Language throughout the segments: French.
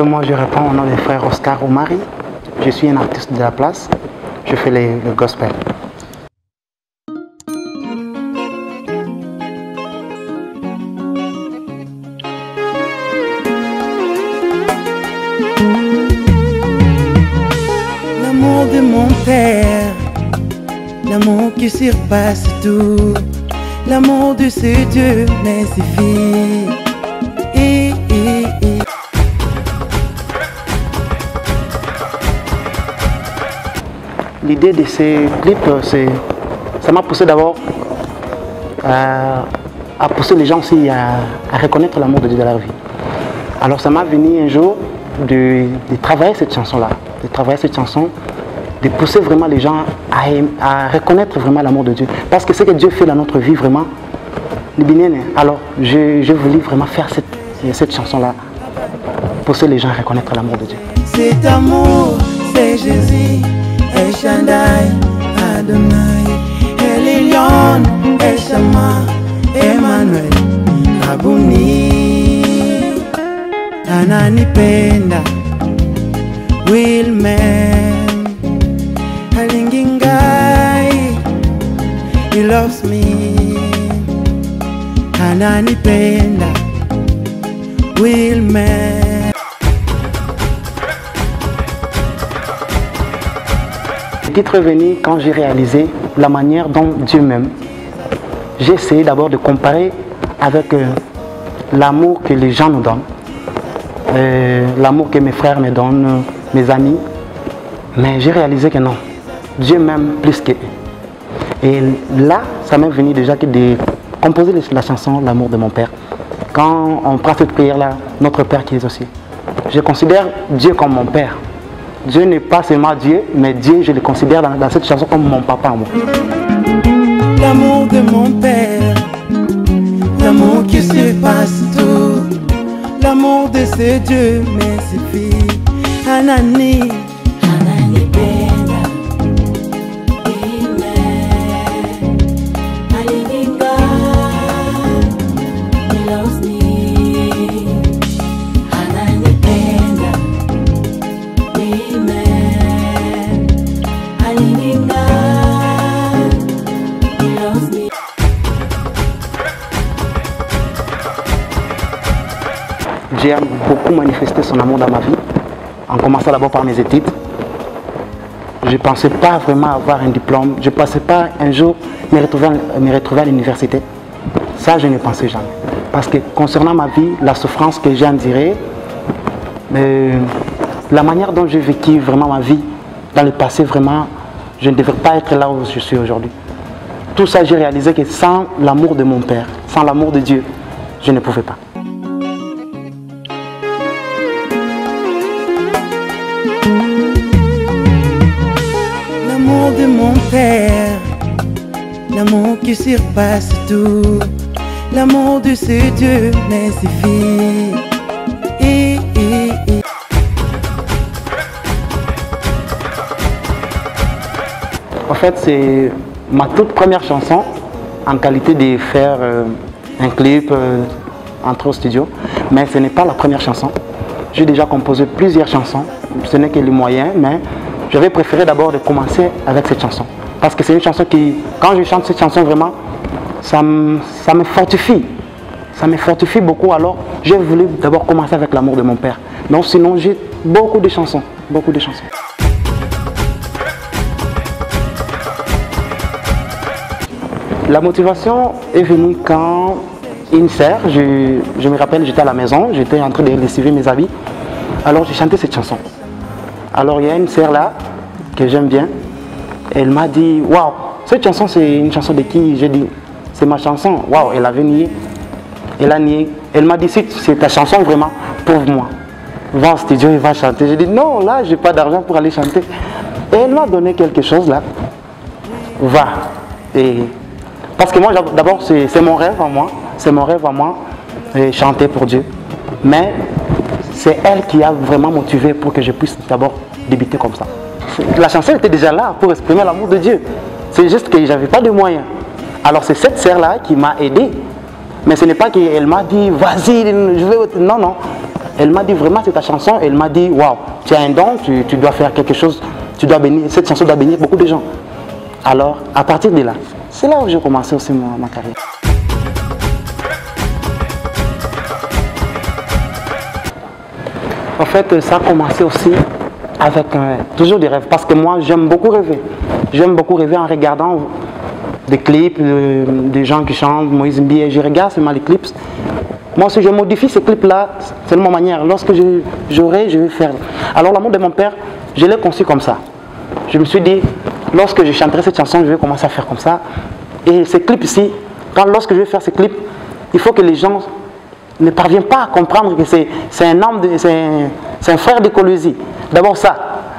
Moi, je réponds au nom des frères Oscar Omari. Je suis un artiste de la place. Je fais le gospel. L'amour de mon Père, l'amour qui surpasse tout, l'amour de ce Dieu me suffit. L'idée de ces clips, ça m'a poussé d'abord à pousser les gens aussi à reconnaître l'amour de Dieu dans leur vie. Alors ça m'a venu un jour de travailler cette chanson-là, de pousser vraiment les gens à reconnaître vraiment l'amour de Dieu. Parce que ce que Dieu fait dans notre vie, vraiment, alors je voulais vraiment faire cette chanson-là, pousser les gens à reconnaître l'amour de Dieu. Cet amour, c'est Jésus. El Shaddai, Adonai, El Elyon, El Shammah, Emmanuel, Abuni, Ananipenda, Willman, Halingingai, he loves me, Ananipenda, Willman. Le titre est venu quand j'ai réalisé la manière dont Dieu m'aime. J'ai essayé d'abord de comparer avec l'amour que les gens nous donnent, l'amour que mes frères me donnent, mes amis. Mais j'ai réalisé que non, Dieu m'aime plus qu'eux. Et là, ça m'est venu déjà que de composer la chanson L'amour de mon Père. Quand on prend cette prière-là, notre Père qui est aussi. Je considère Dieu comme mon Père. Dieu n'est pas seulement Dieu, mais Dieu, je le considère dans cette chanson comme mon papa à moi. L'amour de mon Père, l'amour qui surpasse tout, l'amour de ce Dieu me suffit. Anani, Anani Penda, Amen, Alininga, he loves me. Anani Penda, Amen, Alininga, he loves me. Dieu a beaucoup manifesté son amour dans ma vie, en commençant d'abord par mes études. Je ne pensais pas vraiment avoir un diplôme, je ne pensais pas un jour me retrouver à l'université. Ça, je ne pensais jamais. Parce que concernant ma vie, la souffrance que j'ai endurée, la manière dont j'ai vécu vraiment ma vie dans le passé, vraiment, je ne devrais pas être là où je suis aujourd'hui. Tout ça, j'ai réalisé que sans l'amour de mon Père, sans l'amour de Dieu, je ne pouvais pas. L'amour de mon Père, l'amour qui surpasse tout, l'amour de ce Dieu me suffit. En fait, c'est ma toute première chanson en qualité de faire un clip, entrer au studio. Mais ce n'est pas la première chanson. J'ai déjà composé plusieurs chansons. Ce n'est que les moyens, mais j'avais préféré d'abord de commencer avec cette chanson. Parce que c'est une chanson qui, quand je chante cette chanson, vraiment, ça me fortifie. Ça me fortifie beaucoup. Alors, j'ai voulu d'abord commencer avec l'amour de mon Père. Donc, sinon, j'ai beaucoup de chansons. Beaucoup de chansons. La motivation est venue quand une sœur, je me rappelle, j'étais à la maison, j'étais en train de lessiver mes habits. Alors j'ai chanté cette chanson. Alors il y a une sœur là, que j'aime bien, elle m'a dit, waouh, cette chanson c'est une chanson de qui? J'ai dit, c'est ma chanson. Waouh, elle avait nié. Elle a nié. Elle m'a dit, si c'est ta chanson vraiment, prouve-moi. Va au studio et va chanter. J'ai dit, non, là, j'ai pas d'argent pour aller chanter. Et elle m'a donné quelque chose là. Va. Et parce que moi, d'abord, c'est mon rêve à moi. C'est mon rêve à moi, chanter pour Dieu. Mais c'est elle qui a vraiment motivé pour que je puisse d'abord débuter comme ça. La chanson était déjà là pour exprimer l'amour de Dieu. C'est juste que je n'avais pas de moyens. Alors c'est cette sœur-là qui m'a aidé. Mais ce n'est pas qu'elle m'a dit, vas-y, je vais... Non, non. Elle m'a dit vraiment c'est ta chanson. Elle m'a dit waouh, tu as un don, tu dois faire quelque chose, tu dois bénir, cette chanson doit bénir beaucoup de gens. Alors à partir de là, c'est là où j'ai commencé aussi ma carrière. En fait, ça a commencé aussi avec toujours des rêves, parce que moi j'aime beaucoup rêver. J'aime beaucoup rêver en regardant des clips, des gens qui chantent, Moïse Mbi, je regarde seulement les clips. Moi aussi je modifie ces clips-là, c'est de ma manière. Lorsque j'aurai, je vais faire. Alors l'amour de mon père, je l'ai conçu comme ça. Je me suis dit, lorsque je chanterai cette chanson, je vais commencer à faire comme ça. Et ces clips ici, lorsque je vais faire ces clips, il faut que les gens ne parviennent pas à comprendre que c'est un homme, c'est un frère de Colosi. D'abord ça,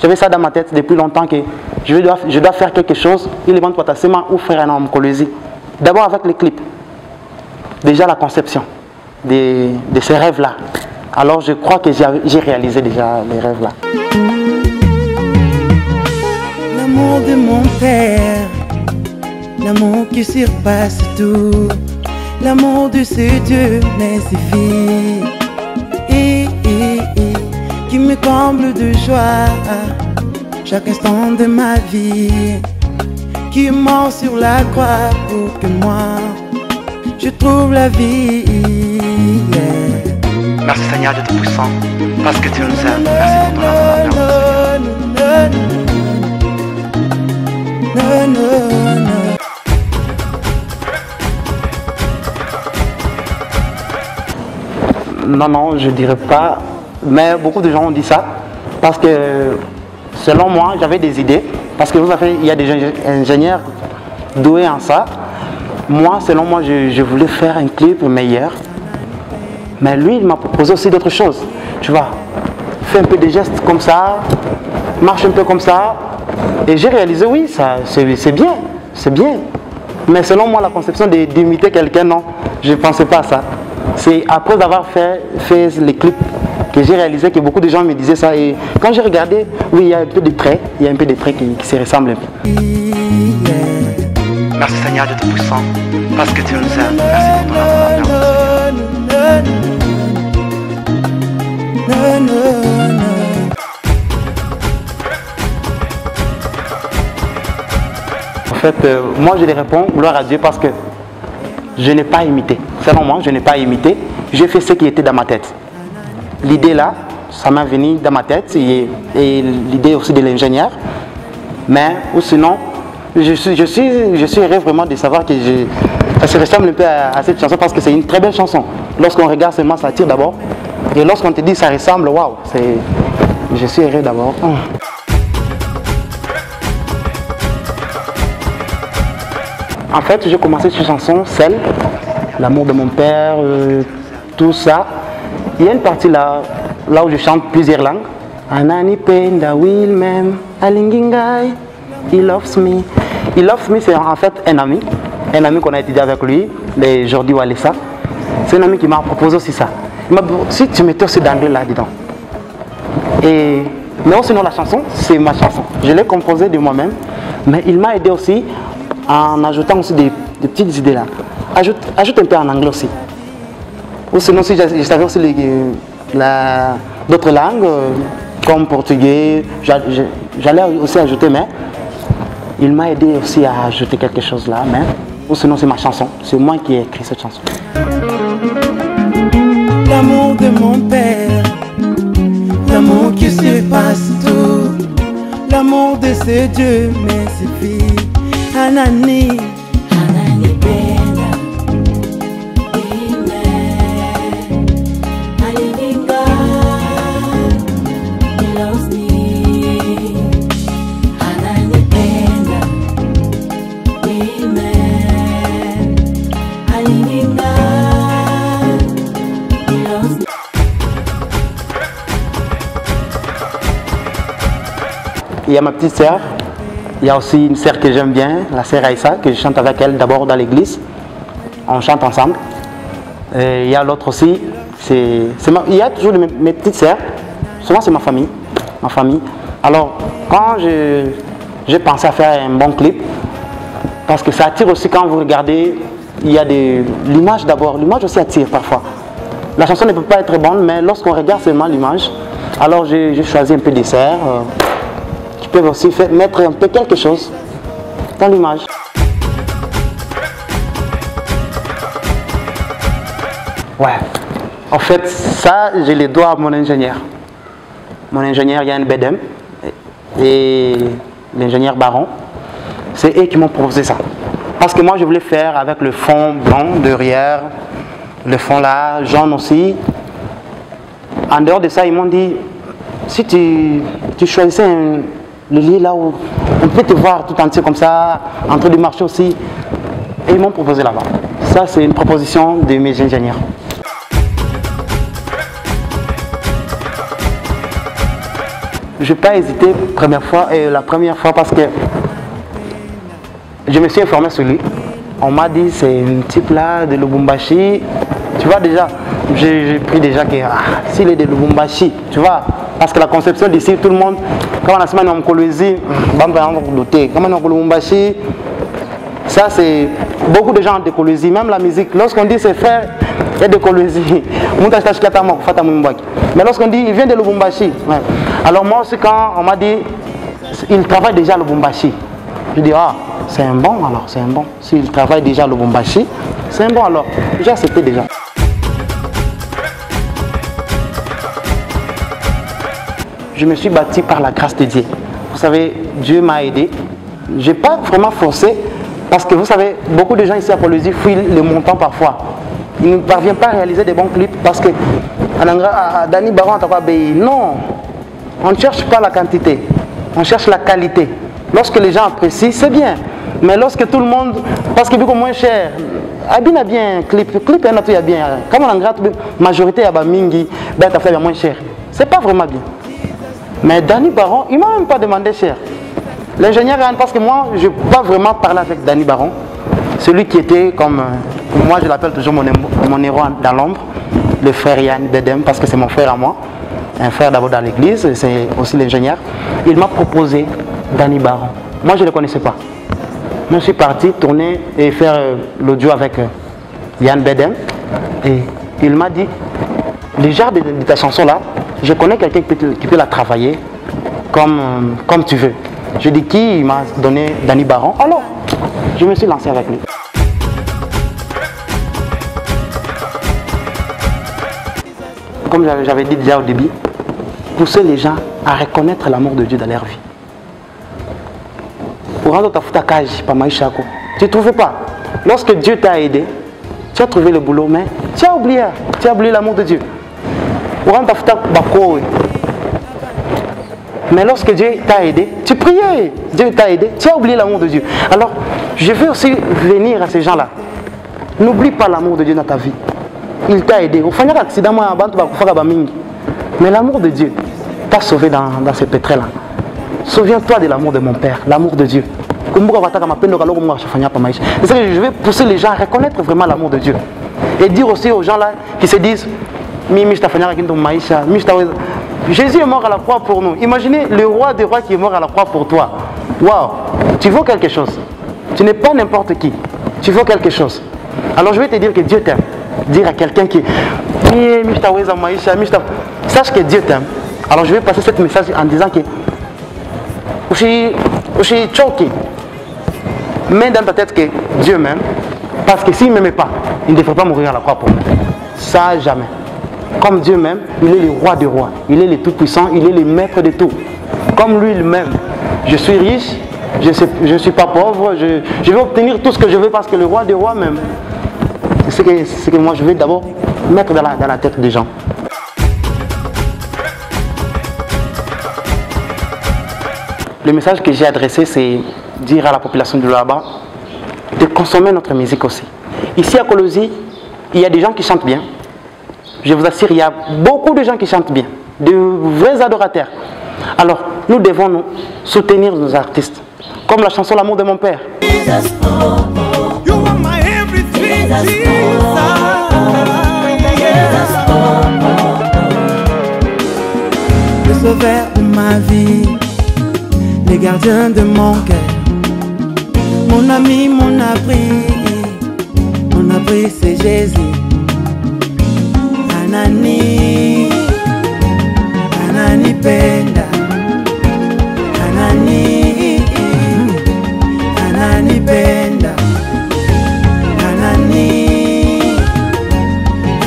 j'avais ça dans ma tête depuis longtemps que je dois faire quelque chose, il est bon pour Tassema ou frère un homme Colosi. D'abord avec les clips, déjà la conception de ces rêves-là. Alors je crois que j'ai réalisé déjà les rêves-là. L'amour de mon père, l'amour qui surpasse tout, l'amour de ce Dieu m'insuffit et qui me comble de joie chaque instant de ma vie, qui est mort sur la croix pour que moi je trouve la vie. Merci Seigneur de Tout-Puissant, parce que tu nous aimes. Merci pour ton amour. Non, non, je ne dirais pas, mais beaucoup de gens ont dit ça, parce que selon moi, j'avais des idées, parce que vous savez, il y a des ingénieurs doués en ça. Moi, selon moi, je voulais faire un clip meilleur, mais lui, il m'a proposé aussi d'autres choses, tu vois. Fais un peu des gestes comme ça, marche un peu comme ça, et j'ai réalisé, oui, c'est bien, c'est bien. Mais selon moi, la conception d'imiter quelqu'un, non, je ne pensais pas à ça. C'est après avoir fait les clips que j'ai réalisé que beaucoup de gens me disaient ça. Et quand j'ai regardé, oui, il y a un peu de traits, qui se ressemblent un peu. Merci Seigneur de Tout-Puissant, parce que tu nous aimes. Merci pour ton amour. En fait, moi je les réponds, gloire à Dieu, parce que je n'ai pas imité. Selon moi, je n'ai pas imité. J'ai fait ce qui était dans ma tête. L'idée là, ça m'est venu dans ma tête et l'idée aussi de l'ingénieur. Mais ou sinon, je suis heureux vraiment de savoir que ça se ressemble un peu à cette chanson, parce que c'est une très belle chanson. Lorsqu'on regarde seulement, ça tire d'abord. Et lorsqu'on te dit ça ressemble, waouh, je suis heureux d'abord. En fait, j'ai commencé cette chanson, celle, l'amour de mon père, tout ça. Il y a une partie là où je chante plusieurs langues. Anani Penda Will Mem, Alingingai, He Loves Me. He Loves Me, c'est en fait un ami qu'on a étudié avec lui, le Jordi Walesa. C'est un ami qui m'a proposé aussi ça. Il m'a dit, si tu mettais aussi d'anglais là-dedans. Mais sinon la chanson, c'est ma chanson. Je l'ai composée de moi-même, mais il m'a aidé aussi en ajoutant aussi des petites idées là. Ajoute un peu en anglais aussi. Ou sinon, si je savais aussi d'autres langues, comme portugais, j'allais aussi ajouter, mais il m'a aidé aussi à ajouter quelque chose là. Mais, ou sinon, c'est ma chanson. C'est moi qui ai écrit cette chanson. L'amour de mon père, l'amour qui surpasse tout, l'amour de ce Dieu m'insuffit. Anani, Anani Penda, Amen, Alininga, He loves me. Anani Penda, Amen, Alininga, He loves me. Il y a ma petite sœur. Il y a aussi une sœur que j'aime bien, la sœur Aïssa, que je chante avec elle d'abord dans l'église. On chante ensemble. Et il y a l'autre aussi, il y a toujours mes petites sœurs. Souvent c'est ma famille. Alors quand j'ai pensé à faire un bon clip, parce que ça attire aussi quand vous regardez, il y a l'image d'abord, l'image aussi attire parfois. La chanson ne peut pas être bonne, mais lorsqu'on regarde seulement l'image, alors j'ai choisi un peu des serres qui peuvent aussi mettre un peu quelque chose dans l'image. Ouais, en fait, ça, je le dois à mon ingénieur. Mon ingénieur Yann Bedem et l'ingénieur Baron. C'est eux qui m'ont proposé ça. Parce que moi, je voulais faire avec le fond blanc derrière, le fond là, jaune aussi. En dehors de ça, ils m'ont dit, si tu choisissais le lieu là où on peut te voir tout entier comme ça, en train de marcher aussi. Et ils m'ont proposé là-bas. Ça, c'est une proposition de mes ingénieurs. Je n'ai pas hésité la première fois parce que je me suis informé sur lui. On m'a dit c'est un type là de Lubumbashi. Tu vois déjà, j'ai pris déjà que s'il est de Lubumbashi, tu vois, parce que la conception d'ici, tout le monde, quand on a semaine en Colosie, comme on est en Lubumbashi, ça c'est beaucoup de gens de Colosie, même la musique. Lorsqu'on dit ses frères et de Colosie, mais lorsqu'on dit il vient de Lubumbashi, ouais. Alors moi aussi quand on m'a dit il travaille déjà à Lubumbashi, je dis c'est un bon alors, c'est un bon. S'il travaille déjà à Lubumbashi, c'est un bon alors. J'ai accepté déjà. Je me suis bâti par la grâce de Dieu. Vous savez, Dieu m'a aidé. Je n'ai pas vraiment forcé parce que vous savez, beaucoup de gens ici à Colosie fuient le montant parfois. Ils ne parviennent pas à réaliser des bons clips parce que à Dani Baron, non, on ne cherche pas la quantité, on cherche la qualité. Lorsque les gens apprécient, c'est bien. Mais lorsque tout le monde, parce que beaucoup moins cher, Abina bien clip est bien. Comme on la majorité à Mingi, ben t'as fait moins cher. C'est pas vraiment bien. Mais Dani Baron, il m'a même pas demandé cher. L'ingénieur, parce que moi, je n'ai pas vraiment parlé avec Dani Baron. Celui qui était comme, moi je l'appelle toujours mon héros dans l'ombre, le frère Yann Bedem, parce que c'est mon frère à moi. Un frère d'abord dans l'église, c'est aussi l'ingénieur. Il m'a proposé Dani Baron. Moi je ne le connaissais pas. Moi je suis parti tourner et faire l'audio avec Yann Bedem. Et il m'a dit, le genre de ta chanson là, je connais quelqu'un qui peut la travailler comme tu veux. Je dis qui? Il m'a donné Dani Baron. Alors, je me suis lancé avec lui. Comme j'avais dit déjà au début, pousser les gens à reconnaître l'amour de Dieu dans leur vie. Pour rendre ta foutakage, pas maïcha. Tu ne trouves pas. Lorsque Dieu t'a aidé, tu as trouvé le boulot, mais tu as oublié l'amour de Dieu. Pour rendre ta foutakage, mais lorsque Dieu t'a aidé, tu priais, Dieu t'a aidé, tu as oublié l'amour de Dieu. Alors, je veux aussi venir à ces gens-là. N'oublie pas l'amour de Dieu dans ta vie. Il t'a aidé. Au final, accident, mais l'amour de Dieu t'a sauvé dans ces pétrés-là. Souviens-toi de l'amour de mon Père, l'amour de Dieu. C'est ça que je vais pousser les gens à reconnaître vraiment l'amour de Dieu. Et dire aussi aux gens là qui se disent Jésus est mort à la croix pour nous. Imaginez le roi des rois qui est mort à la croix pour toi. Waouh, tu vaux quelque chose. Tu n'es pas n'importe qui. Tu vaux quelque chose. Alors je vais te dire que Dieu t'aime. Dire à quelqu'un qui sache que Dieu t'aime. Alors je vais passer ce message en disant que mets dans ta tête que Dieu m'aime. Parce que s'il ne m'aimait pas, il ne devrait pas mourir à la croix pour moi. Ça, jamais. Comme Dieu m'aime, il est le roi des rois. Il est le tout-puissant, il est le maître de tout. Comme lui, il m'aime. Je suis riche, je ne suis pas pauvre, je vais obtenir tout ce que je veux parce que le roi des rois m'aime. C'est ce que moi je vais d'abord mettre dans la tête des gens. Le message que j'ai adressé, c'est dire à la population de là-bas de consommer notre musique aussi. Ici à Colosie, il y a des gens qui chantent bien. Je vous assure, il y a beaucoup de gens qui chantent bien, de vrais adorateurs. Alors, nous devons nous soutenir nos artistes, comme la chanson L'amour de mon Père. Le sauveur de ma vie, le gardien de mon cœur, mon ami, mon abri c'est Jésus. Anani, ananipenda, anani, ananipenda, anani,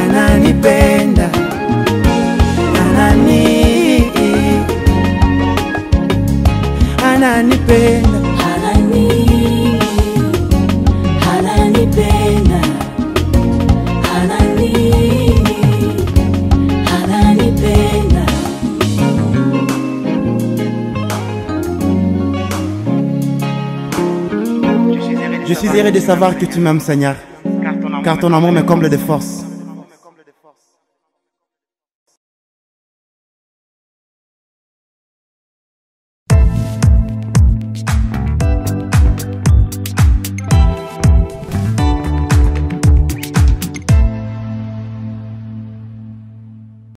ananipenda, anani, ananipenda, Anani, ananipenda, anani, ananipenda. Je suis heureux de savoir que tu m'aimes, Seigneur, car ton amour me comble de force.